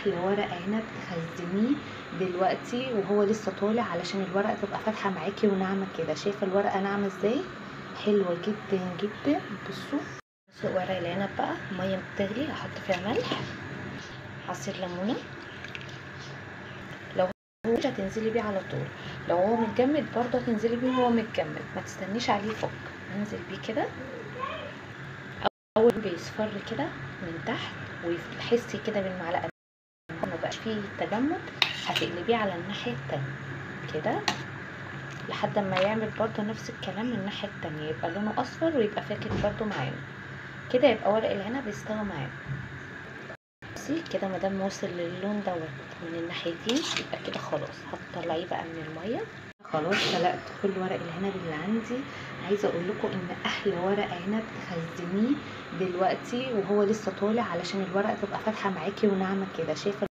احلى ورق عنب تخزنيه دلوقتي وهو لسه طالع، علشان الورقه تبقى فاتحه معاكي وناعمه كده. شايفه الورقه ناعمه ازاي؟ حلوه جدا جدا. بصوا ورق العنب بقى، ميه بتغلي احط فيها ملح، عصير ليمونه. لو هو هتنزلي بيه على طول، لو هو متجمد برضه هتنزلي بيه وهو متجمد، ما تستنيش عليه يفك. انزل بيه كده، اول بيصفر كده من تحت وتحسي كده بالمعلقه ما بقاش فيه تجمد، هتقلبيه على الناحيه التانية كده لحد ما يعمل برضه نفس الكلام من الناحيه التانية، يبقى لونه اصفر ويبقى فاكر برضه معانا كده. يبقى ورق العنب استوى معانا. بصي كده مادام وصل للون دوت من الناحيتين يبقى كده خلاص. هتطلعيه بقى من الميه. خلاص سلقت كل ورق العنب اللي عندي. عايزه اقول لكم ان احلى ورق عنب تخزنيه دلوقتي وهو لسه طالع، علشان الورقه تبقى فاتحه معاكي وناعمه كده. شايفه